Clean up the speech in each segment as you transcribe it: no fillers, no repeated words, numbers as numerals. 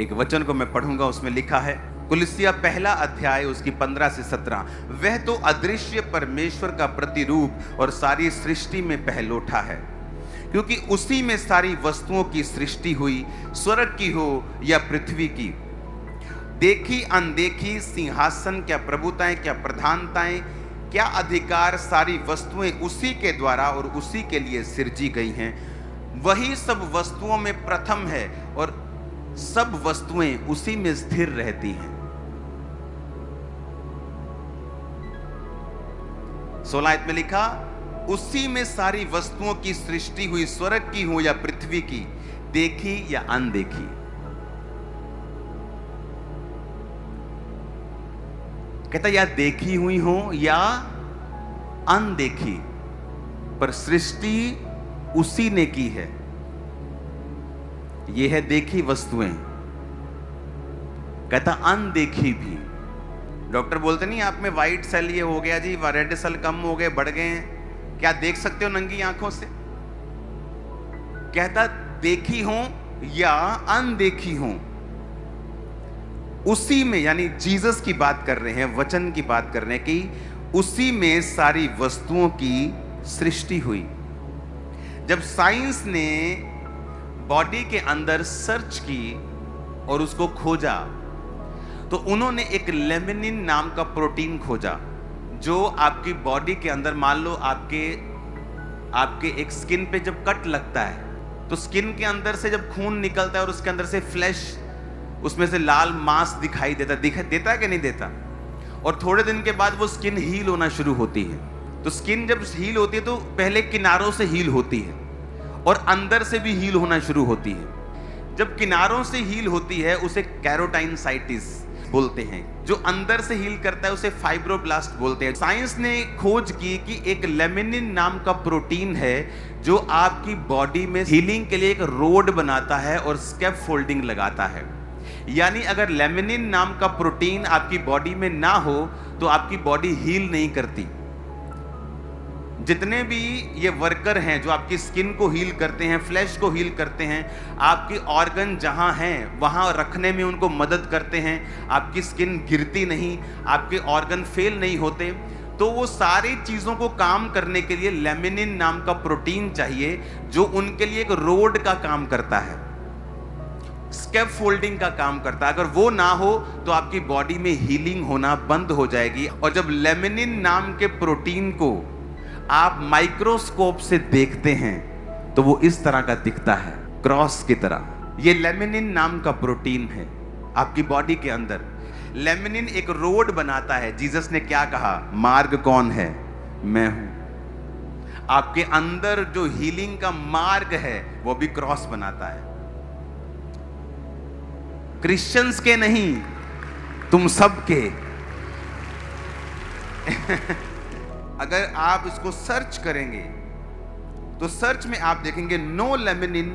एक वचन को मैं पढ़ूंगा, उसमें लिखा है कुलिसिया पहला अध्याय उसकी 15 से 17, वह तो अदृश्य परमेश्वर का प्रतिरूप और सारी सृष्टि में पहलोठा है, क्योंकि उसी में सारी वस्तुओं की सृष्टि हुई, स्वर्ग की हो या पृथ्वी की, देखी अनदेखी, सिंहासन क्या प्रभुताएं क्या प्रधानताएं क्या अधिकार, सारी वस्तुएं उसी के द्वारा और उसी के लिए सृजी गई हैं। वही सब वस्तुओं में प्रथम है और सब वस्तुएं उसी में स्थिर रहती हैं। 16 आयत में लिखा, उसी में सारी वस्तुओं की सृष्टि हुई, स्वर्ग की हो या पृथ्वी की, देखी या अनदेखी। कहता या देखी हुई हो या अनदेखी, पर सृष्टि उसी ने की है। यह है देखी वस्तुएं। कहता अनदेखी भी। डॉक्टर बोलते नहीं आप में व्हाइट सेल ये हो गया जी, रेड सेल कम हो गए, बढ़ गए हैं, क्या देख सकते हो नंगी आंखों से? कहता देखी हो या अनदेखी हो, उसी में, यानी जीसस की बात कर रहे हैं, वचन की बात कर रहे हैं कि उसी में सारी वस्तुओं की सृष्टि हुई। जब साइंस ने बॉडी के अंदर सर्च की और उसको खोजा, तो उन्होंने एक लेमिनिन नाम का प्रोटीन खोजा, जो आपकी बॉडी के अंदर, मान लो आपके एक स्किन पे जब कट लगता है, तो स्किन के अंदर से जब खून निकलता है और उसके अंदर से फ्लैश, उसमें से लाल मांस दिखाई देता है कि नहीं देता? और थोड़े दिन के बाद वो स्किन हील होना शुरू होती है। तो स्किन जब हील होती है तो पहले किनारों से हील होती है और अंदर से भी हील होना शुरू होती है। जब किनारों से हील होती है उसे कैरोटाइनसाइटिस बोलते हैं, जो अंदर से हील करता है उसे फाइब्रोब्लास्ट बोलते हैं। साइंस ने खोज की कि एक लेमिनिन नाम का प्रोटीन है जो आपकी बॉडी में हीलिंग के लिए एक रोड बनाता है और स्कैफोल्डिंग लगाता है। यानी अगर लेमिनिन नाम का प्रोटीन आपकी बॉडी में ना हो तो आपकी बॉडी हील नहीं करती। जितने भी ये वर्कर हैं जो आपकी स्किन को हील करते हैं, फ्लैश को हील करते हैं, आपकी ऑर्गन जहां हैं वहां रखने में उनको मदद करते हैं, आपकी स्किन गिरती नहीं, आपके ऑर्गन फेल नहीं होते, तो वो सारी चीजों को काम करने के लिए लेमिनिन नाम का प्रोटीन चाहिए, जो उनके लिए एक रोड का काम करता है, स्कैफोल्डिंग का काम करता है। अगर वो ना हो तो आपकी बॉडी में हीलिंग होना बंद हो जाएगी। और जब लेमिनिन नाम के प्रोटीन को आप माइक्रोस्कोप से देखते हैं तो वो इस तरह का दिखता है, क्रॉस की तरह। ये लेमिनिन नाम का प्रोटीन है आपकी बॉडी के अंदर। लेमिनिन एक रोड बनाता है। जीसस ने क्या कहा? मार्ग कौन है? मैं हूं। आपके अंदर जो हीलिंग का मार्ग है वो भी क्रॉस बनाता है। क्रिश्चियंस के नहीं, तुम सब के। अगर आप इसको सर्च करेंगे तो सर्च में आप देखेंगे no laminin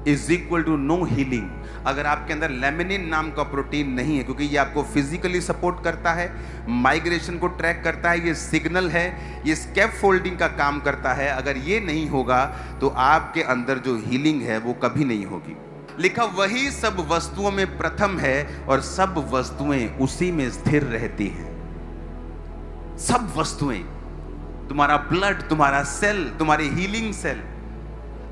is equal to no healing. अगर आपके अंदर लेमिनिन नाम का प्रोटीन नहीं है, क्योंकि ये आपको फिजिकली सपोर्ट करता है, माइग्रेशन को ट्रैक करता है, ये सिग्नल है, ये स्कैफोल्डिंग का काम करता है, अगर ये नहीं होगा तो आपके अंदर जो हीलिंग है वो कभी नहीं होगी। लिखा वही सब वस्तुओं में प्रथम है और सब वस्तुएं उसी में स्थिर रहती हैं। सब वस्तुएं, तुम्हारा ब्लड, तुम्हारा सेल, तुम्हारी हीलिंग सेल,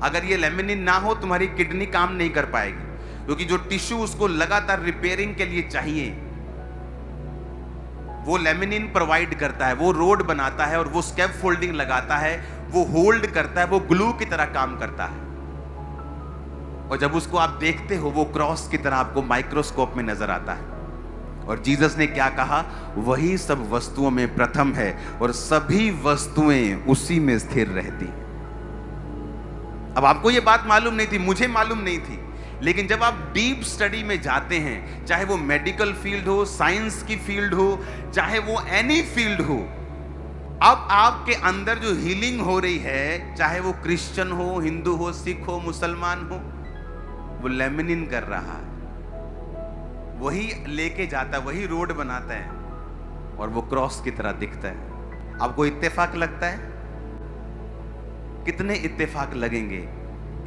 अगर ये लेमिनिन ना हो तुम्हारी किडनी काम नहीं कर पाएगी, क्योंकि जो टिश्यू उसको लगातार रिपेयरिंग के लिए चाहिए वो लेमिनिन प्रोवाइड करता है, वो रोड बनाता है और वो स्कैफोल्डिंग लगाता है, वो होल्ड करता है, वो ग्लू की तरह काम करता है। और जब उसको आप देखते हो वो क्रॉस की तरह आपको माइक्रोस्कोप में नजर आता है। और जीसस ने क्या कहा? वही सब वस्तुओं में प्रथम है और सभी वस्तुएं उसी में स्थिर रहती। अब आपको ये बात मालूम नहीं थी, मुझे मालूम नहीं थी, लेकिन जब आप डीप स्टडी में जाते हैं, चाहे वो मेडिकल फील्ड हो, साइंस की फील्ड हो, चाहे वो एनी फील्ड हो, अब आपके अंदर जो हीलिंग हो रही है, चाहे वो क्रिश्चियन हो, हिंदू हो, सिख हो, मुसलमान हो, वो लेमिनिन कर रहा है, वही लेके जाता है, वही रोड बनाता है और वो क्रॉस की तरह दिखता है। आपको इत्तेफाक लगता है? कितने इत्तेफाक लगेंगे?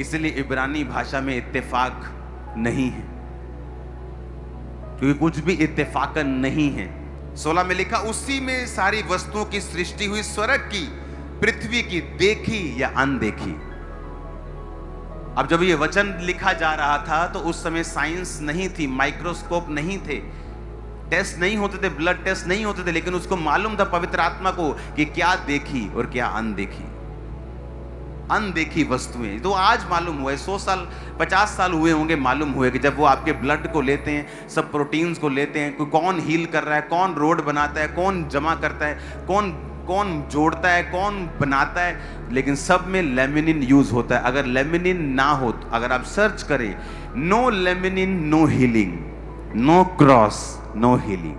इसलिए इब्रानी भाषा में इत्तेफाक नहीं है। क्योंकि कुछ भी इत्तेफाकन नहीं है। 16 में लिखा, उसी में सारी वस्तुओं की सृष्टि हुई, स्वर्ग की, पृथ्वी की, देखी या अनदेखी। अब जब ये वचन लिखा जा रहा था तो उस समय साइंस नहीं थी, माइक्रोस्कोप नहीं थे, टेस्ट नहीं होते थे, ब्लड टेस्ट नहीं होते थे, लेकिन उसको मालूम था पवित्र आत्मा को कि क्या देखी और क्या अनदेखी। अनदेखी वस्तुएं तो आज मालूम हुआ है, 100 साल 50 साल हुए होंगे मालूम हुए कि जब वो आपके ब्लड को लेते हैं, सब प्रोटीन्स को लेते हैं, कौन हील कर रहा है, कौन रोड बनाता है, कौन जमा करता है, कौन कौन जोड़ता है, कौन बनाता है, लेकिन सब में लेमिनिन यूज होता है। अगर लेमिनिन ना हो, अगर आप सर्च करें, no laminin no healing, no cross no healing,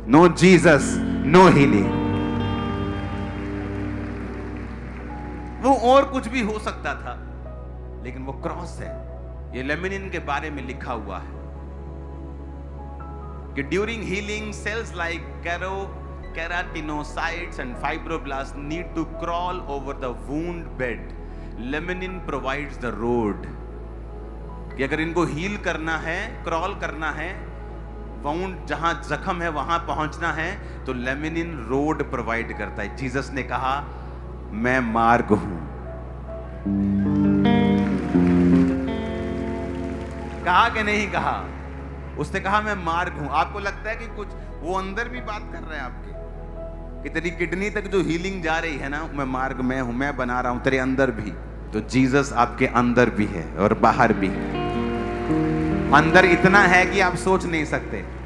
no Jesus no healing. वो और कुछ भी हो सकता था, लेकिन वो क्रॉस है। ये लेमिनिन के बारे में लिखा हुआ है कि during healing cells like keratinocytes and fibroblasts need to crawl over the wound bed. Leminin provides the road. कि अगर इनको हील करना है, क्रॉल करना है, वाउंड जहां जख्म है वहां पहुंचना है, तो लेमिनिन रोड प्रोवाइड करता है। जीसस ने कहा, मैं मार्ग हूं। कहा कि नहीं कहा? उसने कहा मैं मार्ग हूं। आपको लगता है कि कुछ वो अंदर भी बात कर रहे हैं आपके, कि तेरी किडनी तक जो हीलिंग जा रही है ना, मैं मार्ग मैं हूं, मैं बना रहा हूं तेरे अंदर भी। तो जीसस आपके अंदर भी है और बाहर भी है। अंदर इतना है कि आप सोच नहीं सकते।